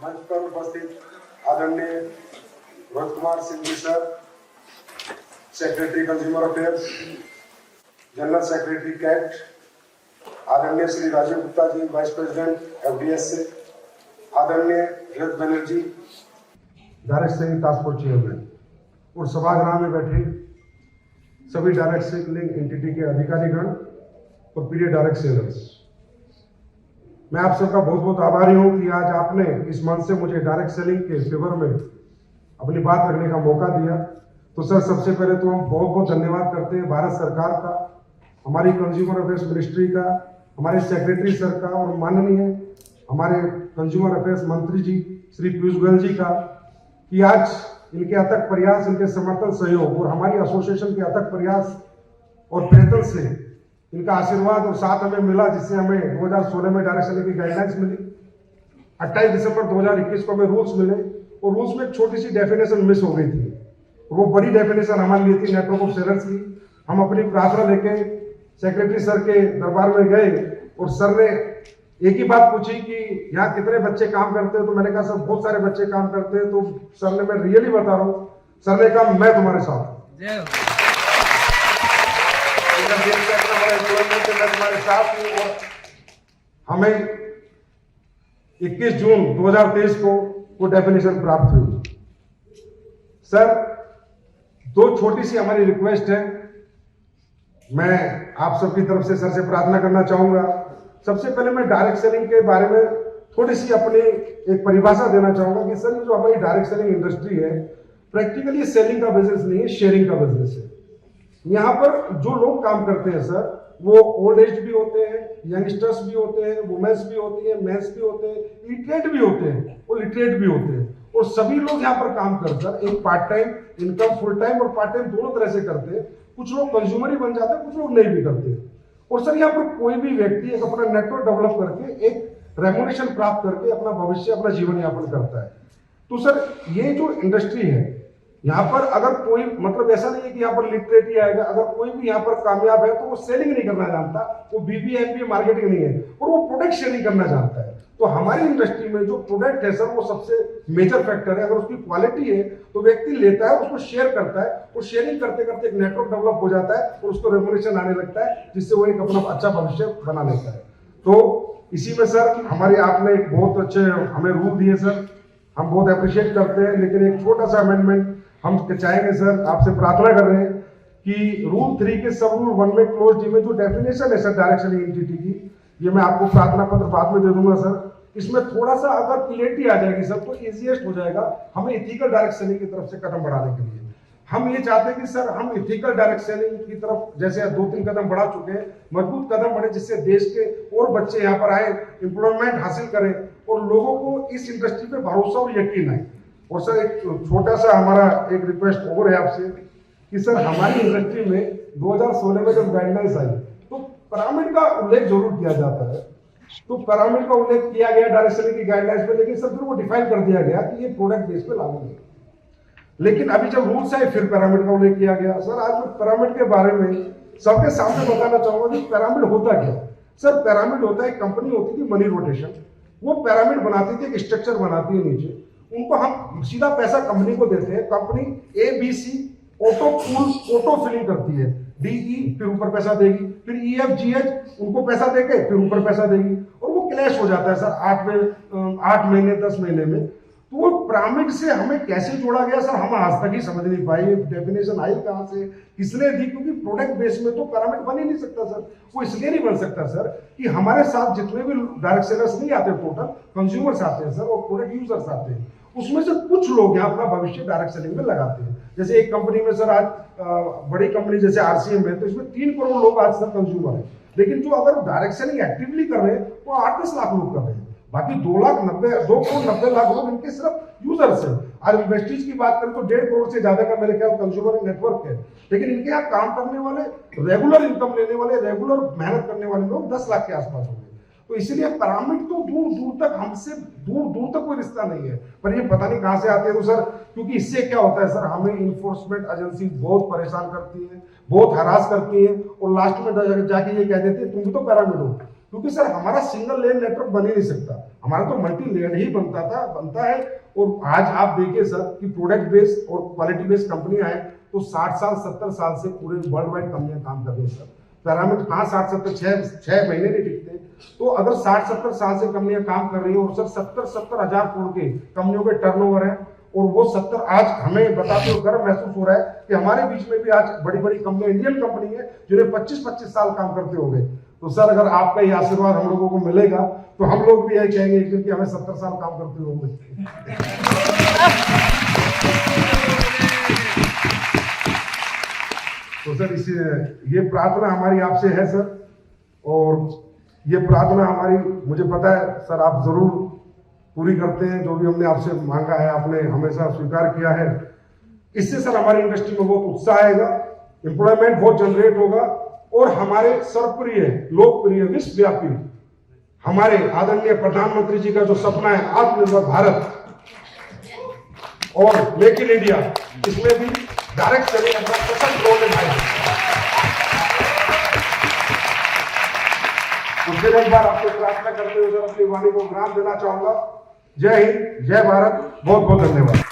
मंच पर उपस्थित आदरणीय Rohit Kumar Singh ji sir, secretary consumer affairs, general secretary CAIT, आदरणीय Shri Rajeev Gupta ji, vice president FDS से, आदरणीय हेल्थ Banerjee, direct selling task force chairman और सभागृह में बैठे सभी डायरेक्ट सेलिंग एंटिटी के अधिकारीगण और प्रिय डायरेक्ट सेलर्स, मैं आप सबका बहुत बहुत आभारी हूं कि आज आपने इस मंच से मुझे डायरेक्ट सेलिंग के फेवर में अपनी बात रखने का मौका दिया। तो सर, सबसे पहले तो हम बहुत बहुत धन्यवाद करते हैं भारत सरकार का, हमारी कंज्यूमर अफेयर्स मिनिस्ट्री का, हमारे सेक्रेटरी सर का और माननीय हमारे कंज्यूमर अफेयर्स मंत्री जी श्री पीयूष गोयल जी का, कि आज इनके अथक प्रयास, इनके समर्थन, सहयोग और हमारी एसोसिएशन के अथक प्रयास और प्रयत्न से इनका आशीर्वाद और साथ हमें मिला, जिससे हमें 2016 में डायरेक्ट सेलिंग की गाइडलाइंस मिली, 28 दिसंबर 2021 को हमें रूल्स मिले और रूल्स में एक छोटी सी डेफिनेशन मिस हो गई थी। वो बड़ी डेफिनेशन हमारे लिए थी नेटवर्क ऑफ सेलर्स की। हम अपनी प्रार्थना लेके सेक्रेटरी सर के दरबार में गए और सर ने एक ही बात पूछी कि यहाँ कितने बच्चे काम करते हैं। तो मैंने कहा सर बहुत सारे बच्चे काम करते हैं। तो सर ने, मैं रियली बता रहा हूँ, सर ने कहा मैं तुम्हारे साथ तुम्हारे साथ हूँ। और हमें 21 जून 2023 को वो डेफिनेशन प्राप्त हुई। सर, दो छोटी सी हमारी रिक्वेस्ट है, मैं आप सबकी तरफ से सर से प्रार्थना करना चाहूंगा। सबसे पहले मैं डायरेक्ट सेलिंग के बारे में थोड़ी सी अपनी एक परिभाषा देना चाहूंगा कि सर, जो हमारी डायरेक्ट सेलिंग इंडस्ट्री है, प्रैक्टिकली सेलिंग का बिजनेस नहीं है, शेयरिंग का बिजनेस है। यहाँ पर जो लोग काम करते हैं सर, वो ओल्ड एज भी होते हैं, यंगस्टर्स भी होते हैं, वुमेन्स भी होती है, मेंस भी होते हैं, इलिटरेट भी होते हैं और लिटरेट भी होते हैं। और सभी लोग यहाँ पर काम कर एक part time income, full time और पार्ट टाइम दोनों तरह से करते हैं। कुछ लोग कंज्यूमर ही बन जाते हैं, कुछ लोग नहीं भी करते। और सर, यहाँ पर कोई भी व्यक्ति एक अपना नेटवर्क डेवलप करके, एक रेमुनेशन प्राप्त करके अपना भविष्य, अपना जीवन यापन करता है। तो सर, ये जो इंडस्ट्री है यहाँ पर, अगर कोई, मतलब ऐसा नहीं है कि यहाँ पर लिटरेट ही आएगा, अगर कोई भी यहाँ पर कामयाब है तो वो सेलिंग नहीं करना जानता, वो बीबीएमबी मार्केटिंग नहीं है, और वो प्रोडक्ट शेयरिंग करना जानता है। तो हमारी इंडस्ट्री में जो प्रोडक्ट है सर, वो सबसे मेजर फैक्टर है। अगर उसकी क्वालिटी है तो व्यक्ति लेता है, उसको शेयर करता है, और शेयरिंग करते करते एक नेटवर्क डेवलप हो जाता है और उसको रेमुनेशन आने लगता है, जिससे वो एक अपना अच्छा भविष्य बना लेता है। तो इसी में सर, हमारे आपने एक बहुत अच्छे हमें रूल दिए सर, हम बहुत अप्रिशिएट करते हैं। लेकिन एक छोटा सा अमेंडमेंट हम चाहेंगे सर, आपसे प्रार्थना कर रहे हैं कि रूल 3 के सब रूल 1 में क्लोज डी में जो डेफिनेशन है सर डायरेक्ट सेलिंग एंटिटी की, ये मैं आपको प्रार्थना पत्र बाद में दे दूंगा सर। इसमें थोड़ा सा अगर क्लियरिटी आ जाएगी सर, तो इजीएस्ट हो जाएगा हमें इथिकल डायरेक्ट सेलिंग की तरफ से कदम बढ़ाने के लिए। हम ये चाहते हैं कि सर, हम इथिकल डायरेक्ट सेलिंग की तरफ जैसे 2-3 कदम बढ़ा चुके हैं, मजबूत कदम बढ़े, जिससे देश के और बच्चे यहाँ पर आए, एम्प्लॉयमेंट हासिल करें और लोगों को इस इंडस्ट्री पे भरोसा और यकीन है। और सर, एक छोटा सा हमारा एक रिक्वेस्ट और है आपसे कि सर, हमारी इंडस्ट्री में 2016 में जब गाइडलाइंस आई तो पिरामिड का उल्लेख जरूर किया जाता है। तो पिरामिड का उल्लेख किया गया डायरेक्ट सेलिंग की गाइडलाइंस में, लेकिन सर फिर वो डिफाइन कर दिया गया कि ये प्रोडक्ट बेस पे लागू है। लेकिन अभी जब रूल्स आए, फिर पिरामिड का उल्लेख किया गया। सर, आज मैं पिरामिड के बारे में सबके सामने बताना चाहूंगा कि पिरामिड होता क्या। सर, पिरामिड होता है, कंपनी होती थी मनी रोटेशन, वो पिरामिड बनाती थी, एक स्ट्रक्चर बनाती है नीचे, उनको हम सीधा पैसा कंपनी को देते हैं। कंपनी ABC ऑटो फिलिंग करती है, DE फिर ऊपर पैसा देगी, फिर EF GH उनको पैसा देके फिर ऊपर पैसा देगी, और वो क्लैश हो जाता है सर 8 महीने 10 महीने में। तो वो पिरामिड से हमें कैसे जोड़ा गया सर, हम आज तक ही समझ नहीं पाए। डेफिनेशन आई कहां से, किसने दी, क्योंकि प्रोडक्ट बेस में तो पिरामिड बन ही नहीं सकता सर। वो इसलिए नहीं बन सकता सर कि हमारे साथ जितने भी डायरेक्ट सेलर्स नहीं आते, टोटल कंज्यूमर्स आते हैं सर और प्रोडक्ट यूजर्स आते हैं, उसमें से कुछ लोग यहाँ अपना भविष्य डायरेक्ट सेलिंग में लगाते हैं। जैसे एक कंपनी में सर, आज बड़ी कंपनी जैसे RCM है, तो इसमें 3 करोड़ लोग आज सर कंज्यूमर है, लेकिन जो अगर डायरेक्ट सेलिंग एक्टिवली कर रहे हैं वो 8-10 लाख लोग कर रहे हैं। बाकी 2 करोड़ 90 लाख लोग इनके सिर्फ यूजर्स हैं। आज वेस्टेज की बात करें तो 1.5 करोड़ से ज्यादा का मेरे ख्याल कंज्यूमर नेटवर्क है, लेकिन इनके यहाँ काम करने वाले, रेगुलर इनकम लेने वाले, रेगुलर मेहनत करने वाले लोग 10 लाख के आसपास होंगे। तो इसलिए पिरामिड तो दूर दूर तक, हमसे दूर दूर तक कोई रिश्ता नहीं है, पर ये पता नहीं कहां से आते हैं। तो सर, क्योंकि इससे क्या होता है सर, हमें इन्फोर्समेंट एजेंसी बहुत परेशान करती है, बहुत हरास करती है, और लास्ट में जाके ये कह देती है तुम भी तो पिरामिड हो। क्योंकि सर हमारा सिंगल लेन नेटवर्क बन ही नहीं सकता, हमारा तो मल्टी लेन ही बनता है। और आज आप देखिए सर कि प्रोडक्ट बेस्ड और क्वालिटी बेस्ड कंपनियां हैं, तो 60 साल 70 साल से पूरे वर्ल्ड वाइड कंपनियां काम कर रही है सर। पैरामीटर कहाँ 60-70 छह महीने नहीं टिकते। तो अगर 60-70 साल से कंपनियां काम कर रही है और सर 70-70 हजार करोड़ के कंपनियों के टर्नओवर है, और वो 70 आज हमें बताते हुए गर्व महसूस हो रहा है कि हमारे बीच में भी आज बड़ी बड़ी कंपनी, इंडियन कंपनी है जिन्हें 25-25 साल काम करते हो गए। तो सर अगर आपका ये आशीर्वाद हम लोगों को मिलेगा तो हम लोग भी यही कहेंगे एक दिन कि हमें 70 साल काम करते होंगे। तो सर ये प्रार्थना हमारी आपसे है सर, और ये प्रार्थना हमारी, मुझे पता है सर आप जरूर पूरी करते हैं। जो भी हमने आपसे मांगा है आपने हमेशा स्वीकार किया है। इससे सर हमारी इंडस्ट्री में बहुत उत्साह आएगा, एम्प्लॉयमेंट बहुत जनरेट होगा, और हमारे सर्वप्रिय लोकप्रिय विश्वव्यापी हमारे आदरणीय प्रधानमंत्री जी का जो सपना है आत्मनिर्भर भारत और मेक इन इंडिया, इसमें भी डायरेक्ट चले अपना सशक्त रोल निभाएंगे। तो फिर एक बार आपको प्रार्थना करते हुए अपनी वाणी को विराम देना चाहूंगा। जय हिंद, जय भारत, बहुत बहुत धन्यवाद।